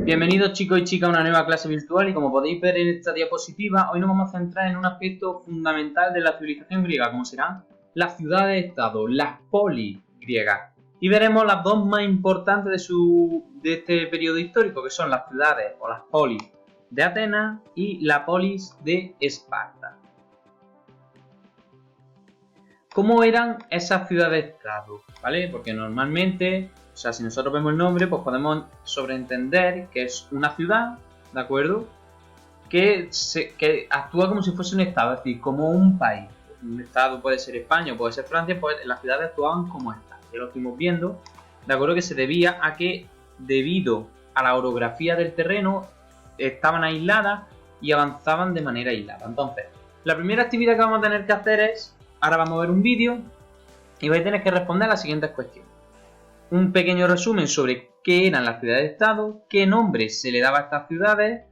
Bienvenidos chicos y chicas a una nueva clase virtual y como podéis ver en esta diapositiva, hoy nos vamos a centrar en un aspecto fundamental de la civilización griega, como serán las ciudades-estado, las polis griegas. Y veremos las dos más importantes de este periodo histórico, que son las ciudades o las polis de Atenas y la polis de Esparta. ¿Cómo eran esas ciudades-estado? ¿Vale? Porque normalmente, o sea, si nosotros vemos el nombre, pues podemos sobreentender que es una ciudad, ¿de acuerdo? Que actúa como si fuese un estado, es decir, como un país. Un estado puede ser España o puede ser Francia, pues las ciudades actuaban como estados. Ya lo estuvimos viendo, ¿de acuerdo? Que se debía a que, debido a la orografía del terreno, estaban aisladas y avanzaban de manera aislada. Entonces, la primera actividad que vamos a tener que hacer es, ahora vamos a ver un vídeo y vais a tener que responder a las siguientes cuestiones. Un pequeño resumen sobre qué eran las ciudades-estado, qué nombre se le daba a estas ciudades,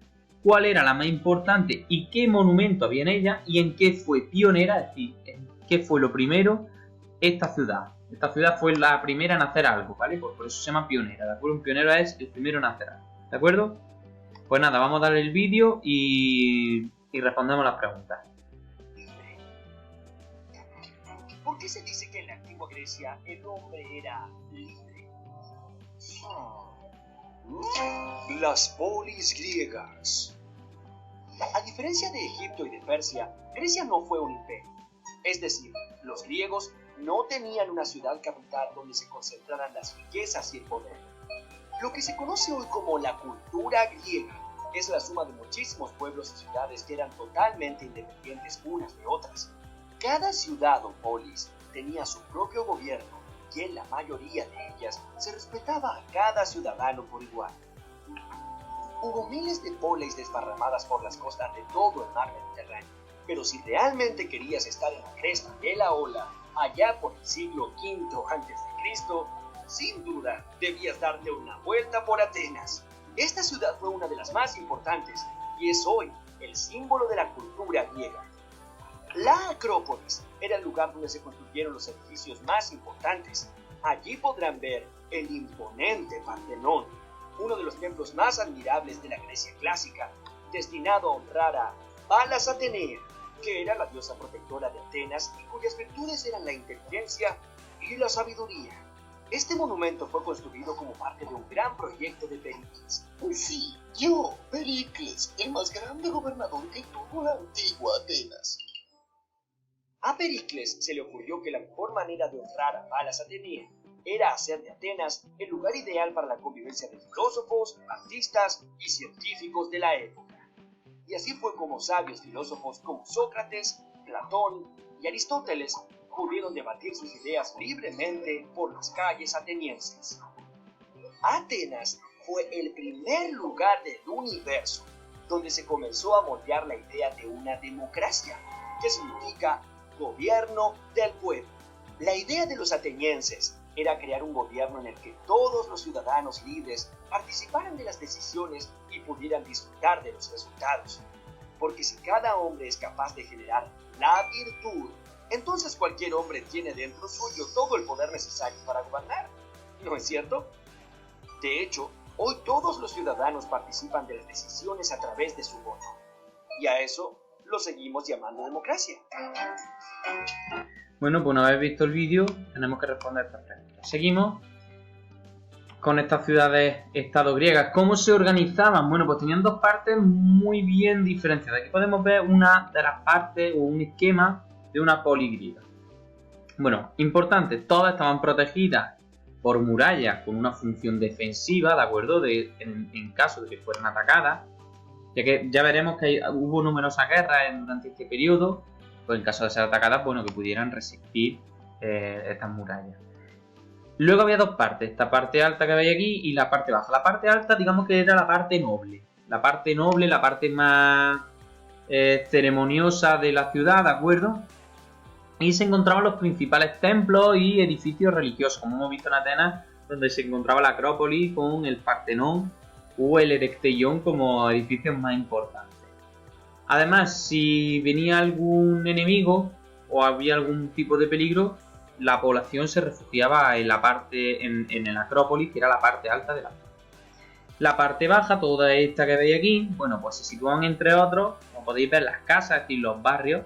cuál era la más importante y qué monumento había en ella y en qué fue pionera, es decir, en qué fue lo primero esta ciudad. Esta ciudad fue la primera en hacer algo, ¿vale? Por eso se llama pionera, ¿de acuerdo? Un pionero es el primero en hacer algo, ¿de acuerdo? Pues nada, vamos a darle el vídeo y respondemos las preguntas. ¿Por qué se dice que en la antigua Grecia el hombre era libre? Las polis griegas. A diferencia de Egipto y de Persia, Grecia no fue un imperio. Es decir, los griegos no tenían una ciudad capital donde se concentraran las riquezas y el poder. Lo que se conoce hoy como la cultura griega es la suma de muchísimos pueblos y ciudades que eran totalmente independientes unas de otras. Cada ciudad o polis tenía su propio gobierno y en la mayoría de ellas se respetaba a cada ciudadano por igual. Hubo miles de polis desparramadas por las costas de todo el mar Mediterráneo, pero si realmente querías estar en la cresta de la ola, allá por el siglo V a.C., sin duda debías darte una vuelta por Atenas. Esta ciudad fue una de las más importantes y es hoy el símbolo de la cultura griega. La Acrópolis era el lugar donde se construyeron los edificios más importantes. Allí podrán ver el imponente Partenón, uno de los templos más admirables de la Grecia clásica, destinado a honrar a Palas Atenea, que era la diosa protectora de Atenas y cuyas virtudes eran la inteligencia y la sabiduría. Este monumento fue construido como parte de un gran proyecto de Pericles. Sí, yo, Pericles, el más grande gobernador que tuvo la antigua Atenas. A Pericles se le ocurrió que la mejor manera de honrar a Palas Atenea era hacer de Atenas el lugar ideal para la convivencia de filósofos, artistas y científicos de la época. Y así fue como sabios filósofos como Sócrates, Platón y Aristóteles pudieron debatir sus ideas libremente por las calles atenienses. Atenas fue el primer lugar del universo donde se comenzó a moldear la idea de una democracia, que significa gobierno del pueblo. La idea de los atenienses era crear un gobierno en el que todos los ciudadanos libres participaran de las decisiones y pudieran disfrutar de los resultados. Porque si cada hombre es capaz de generar la virtud, entonces cualquier hombre tiene dentro suyo todo el poder necesario para gobernar. ¿No es cierto? De hecho, hoy todos los ciudadanos participan de las decisiones a través de su voto. Y a eso lo seguimos llamando democracia. Bueno, pues una vez visto el vídeo, tenemos que responder estas preguntas. Seguimos con estas ciudades-estado griegas. ¿Cómo se organizaban? Bueno, pues tenían dos partes muy bien diferenciadas. Aquí podemos ver una de las partes o un esquema de una polis griega. Bueno, importante, todas estaban protegidas por murallas con una función defensiva, ¿de acuerdo? En caso de que fueran atacadas. Ya que ya veremos que hubo numerosas guerras durante este periodo, pues en caso de ser atacadas, bueno, que pudieran resistir estas murallas. Luego había dos partes, esta parte alta que veis aquí y la parte baja. La parte alta, digamos que era la parte noble. La parte noble, la parte más ceremoniosa de la ciudad, ¿de acuerdo? Y se encontraban los principales templos y edificios religiosos, como hemos visto en Atenas, donde se encontraba la Acrópolis con el Partenón o el Erechtheion como edificios más importantes. Además, si venía algún enemigo o había algún tipo de peligro, la población se refugiaba en la Acrópolis, que era la parte alta de la ciudad. La parte baja, toda esta que veis aquí, bueno, pues se situaban entre otros, como podéis ver, las casas, es decir, los barrios.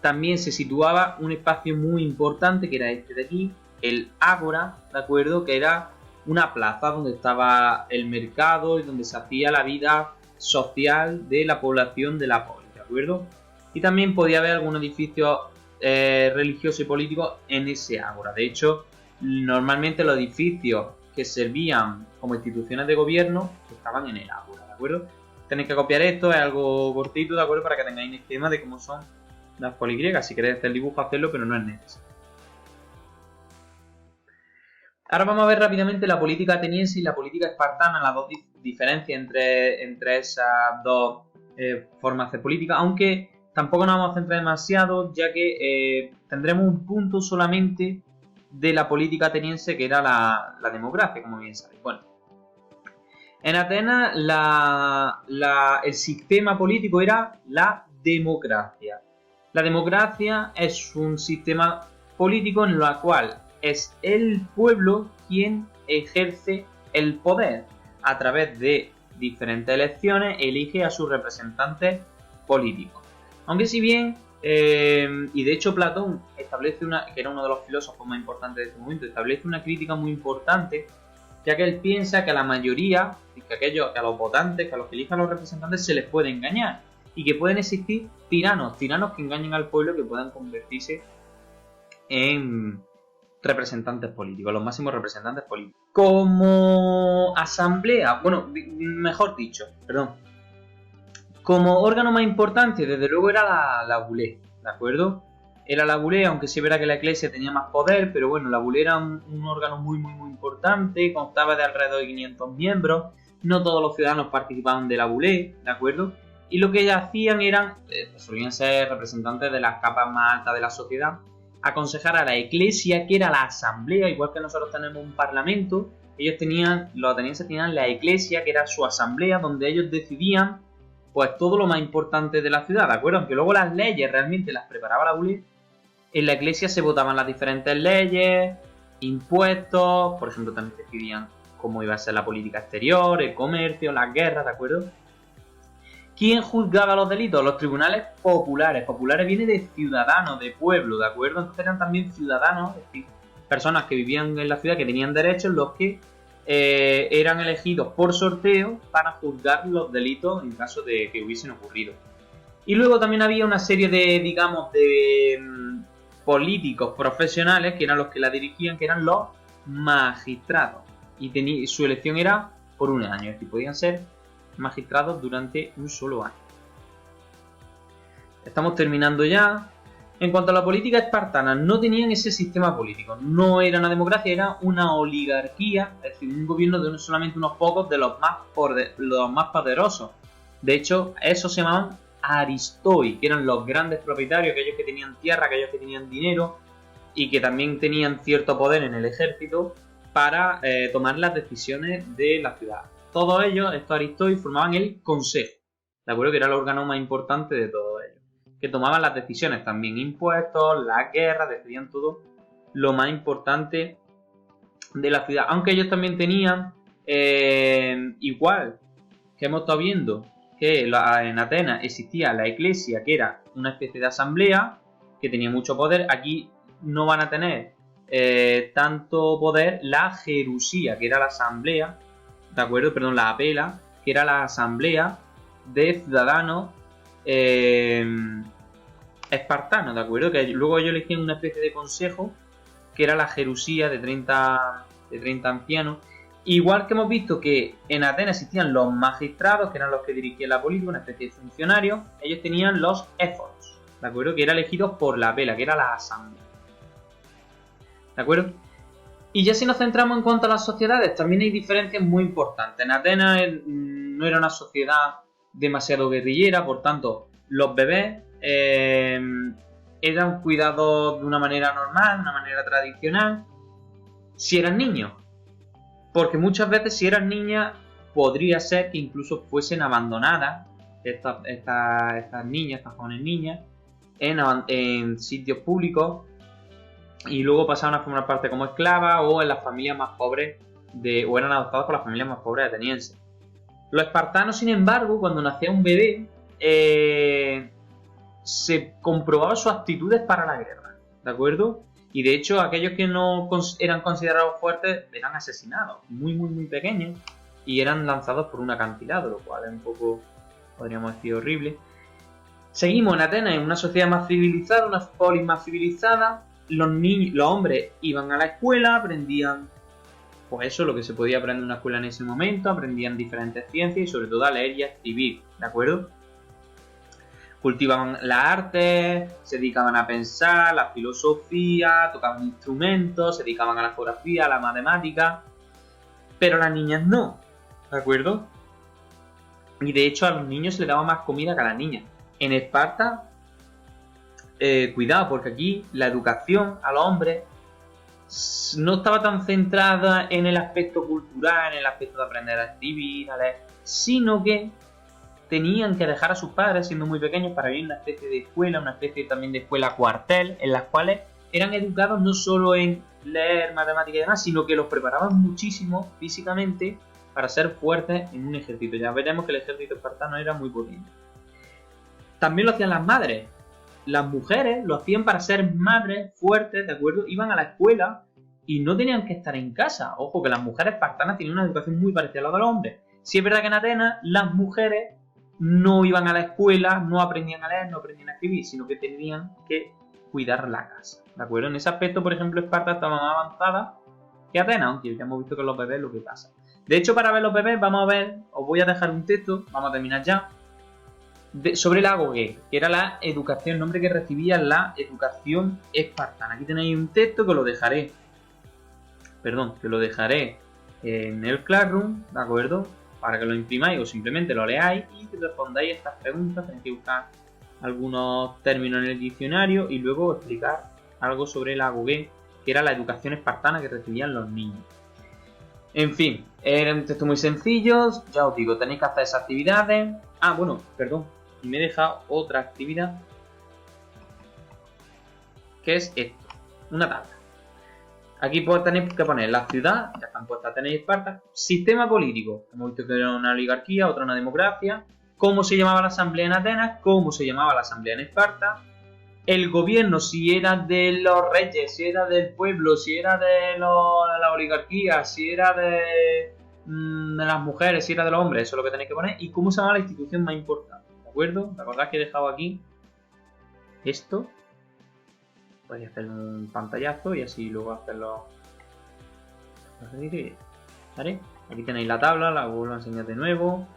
También se situaba un espacio muy importante, que era este de aquí, el ágora, ¿de acuerdo? Que era una plaza donde estaba el mercado y donde se hacía la vida social de la población de la polis, ¿de acuerdo? Y también podía haber algún edificio religioso y político en ese ágora. De hecho, normalmente los edificios que servían como instituciones de gobierno estaban en el ágora, ¿de acuerdo? Tenéis que copiar esto, es algo cortito, ¿de acuerdo? Para que tengáis un esquema de cómo son las polis griegas. Si queréis hacer el dibujo, hacerlo, pero no es necesario. Ahora vamos a ver rápidamente la política ateniense y la política espartana, las dos diferencias entre esas dos formas de política, aunque tampoco nos vamos a centrar demasiado, ya que tendremos un punto solamente de la política ateniense, que era la democracia, como bien sabéis. Bueno, en Atenas el sistema político era la democracia. La democracia es un sistema político en el cual es el pueblo quien ejerce el poder. A través de diferentes elecciones elige a sus representantes políticos. Aunque si bien, y de hecho Platón establece que era uno de los filósofos más importantes de este momento, establece una crítica muy importante, ya que él piensa que a la mayoría, que a los votantes, que a los que elijan los representantes se les puede engañar, y que pueden existir tiranos que engañen al pueblo, que puedan convertirse en representantes políticos, los máximos representantes políticos. Como asamblea, bueno, mejor dicho, perdón, como órgano más importante, desde luego era la Bulé, ¿de acuerdo? Era la Bulé, aunque sí verá que la Iglesia tenía más poder, pero bueno, la Bulé era un órgano muy importante, constaba de alrededor de 500 miembros, no todos los ciudadanos participaban de la Bulé, ¿de acuerdo? Y lo que ellas hacían eran, solían ser representantes de las capas más altas de la sociedad, aconsejar a la Iglesia, que era la asamblea, igual que nosotros tenemos un parlamento, los atenienses tenían la Iglesia, que era su asamblea, donde ellos decidían pues todo lo más importante de la ciudad, ¿de acuerdo? Aunque luego las leyes realmente las preparaba la Bulé, en la Iglesia se votaban las diferentes leyes, impuestos, por ejemplo también decidían cómo iba a ser la política exterior, el comercio, las guerras, ¿de acuerdo? ¿Quién juzgaba los delitos? Los tribunales populares. Populares viene de ciudadanos, de pueblo, ¿de acuerdo? Entonces eran también ciudadanos, es decir, personas que vivían en la ciudad, que tenían derechos, los que eran elegidos por sorteo para juzgar los delitos en caso de que hubiesen ocurrido. Y luego también había una serie de, digamos, de políticos profesionales, que eran los que la dirigían, que eran los magistrados. Y su elección era por un año, es decir, podían ser magistrados durante un solo año. Estamos terminando ya. En cuanto a la política espartana, no tenían ese sistema político, no era una democracia, era una oligarquía, es decir, un gobierno de solamente unos pocos de los más poderosos. De hecho, esos se llamaban aristoi, que eran los grandes propietarios, aquellos que tenían tierra, aquellos que tenían dinero y que también tenían cierto poder en el ejército para tomar las decisiones de la ciudad. Todos ellos, estos aristoi, formaban el consejo, ¿de acuerdo? Que era el órgano más importante de todos ellos, que tomaban las decisiones, también impuestos, las guerras, decidían todo lo más importante de la ciudad. Aunque ellos también tenían, igual que hemos estado viendo, que en Atenas existía la Iglesia, que era una especie de asamblea, que tenía mucho poder. Aquí no van a tener tanto poder la Jerusía, que era la asamblea, ¿de acuerdo? Perdón, la Apela, que era la asamblea de ciudadanos espartanos, ¿de acuerdo? Que luego ellos elegían una especie de consejo, que era la Jerusía de 30 ancianos. Igual que hemos visto que en Atenas existían los magistrados, que eran los que dirigían la política, una especie de funcionarios, ellos tenían los éforos, ¿de acuerdo? Que eran elegidos por la Apela, que era la asamblea, ¿de acuerdo? Y ya si nos centramos en cuanto a las sociedades, también hay diferencias muy importantes. En Atenas no era una sociedad demasiado guerrillera, por tanto, los bebés eran cuidados de una manera normal, una manera tradicional, si eran niños. Porque muchas veces si eran niñas, podría ser que incluso fuesen abandonadas estas niñas, estas jóvenes niñas, en sitios públicos, y luego pasaban a formar parte como esclavas o en las familias más pobres o eran adoptados por las familias más pobres atenienses. Los espartanos, sin embargo, cuando nacía un bebé, se comprobaba sus aptitudes para la guerra, ¿de acuerdo? Y de hecho, aquellos que no eran considerados fuertes eran asesinados, muy, muy, muy pequeños, y eran lanzados por un acantilado, lo cual es un poco, podríamos decir, horrible. Seguimos en Atenas, en una sociedad más civilizada, una polis más civilizada. Los hombres iban a la escuela, aprendían, pues eso, lo que se podía aprender en una escuela en ese momento, aprendían diferentes ciencias y sobre todo a leer y a escribir, ¿de acuerdo? Cultivaban las artes, se dedicaban a pensar, la filosofía, tocaban instrumentos, se dedicaban a la geografía, a la matemática, pero las niñas no, ¿de acuerdo? Y de hecho a los niños se les daba más comida que a las niñas. En Esparta, cuidado, porque aquí la educación a los hombres no estaba tan centrada en el aspecto cultural, en el aspecto de aprender a escribir, a leer, sino que tenían que dejar a sus padres siendo muy pequeños para ir a una especie de escuela, una especie también de escuela cuartel, en las cuales eran educados no solo en leer, matemáticas y demás, sino que los preparaban muchísimo físicamente para ser fuertes en un ejército. Ya veremos que el ejército espartano era muy potente. También lo hacían las madres. Las mujeres lo hacían para ser madres fuertes, ¿de acuerdo? Iban a la escuela y no tenían que estar en casa. Ojo, que las mujeres espartanas tenían una educación muy parecida a la de los hombres. Sí es verdad que en Atenas las mujeres no iban a la escuela, no aprendían a leer, no aprendían a escribir, sino que tenían que cuidar la casa, ¿de acuerdo? En ese aspecto, por ejemplo, Esparta estaba más avanzada que Atenas, aunque ya hemos visto con los bebés lo que pasa. De hecho, para ver los bebés, vamos a ver, os voy a dejar un texto, vamos a terminar ya, sobre la agoge, que era la educación, el nombre que recibía la educación espartana. Aquí tenéis un texto que lo dejaré, en el Classroom, ¿de acuerdo? Para que lo imprimáis o simplemente lo leáis y respondáis estas preguntas. Tenéis que buscar algunos términos en el diccionario y luego explicar algo sobre la agoge, que era la educación espartana que recibían los niños. En fin, era un texto muy sencillo, ya os digo, tenéis que hacer esas actividades. Ah, bueno, perdón, y me he dejado otra actividad, que es esto, una tabla. Aquí tenéis que poner la ciudad, ya están puestas Atenas y Esparta, sistema político, hemos visto que era una oligarquía, otra una democracia, cómo se llamaba la asamblea en Atenas, cómo se llamaba la asamblea en Esparta, el gobierno, si era de los reyes, si era del pueblo, si era de la oligarquía, si era de las mujeres, si era de los hombres, eso es lo que tenéis que poner, y cómo se llama la institución más importante, ¿de acuerdo? Recordad que he dejado aquí esto. Podéis hacer un pantallazo y así luego hacerlo. ¿Vale? Aquí tenéis la tabla, la vuelvo a enseñar de nuevo.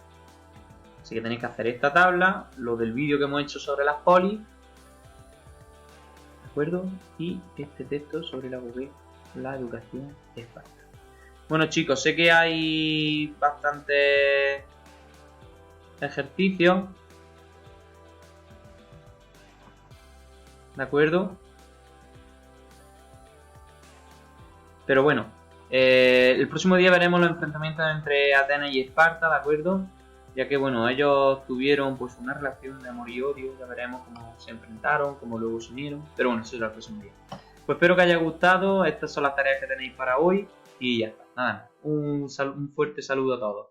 Así que tenéis que hacer esta tabla, lo del vídeo que hemos hecho sobre las polis, ¿de acuerdo? Y este texto sobre la educación espartana. Bueno, chicos, sé que hay bastantes ejercicios, ¿de acuerdo? Pero bueno, el próximo día veremos los enfrentamientos entre Atenas y Esparta, ¿de acuerdo? Ya que, bueno, ellos tuvieron pues una relación de amor y odio, ya veremos cómo se enfrentaron, cómo luego se unieron. Pero bueno, eso será el próximo día. Pues espero que haya gustado, estas son las tareas que tenéis para hoy y ya está. Nada, un fuerte saludo a todos.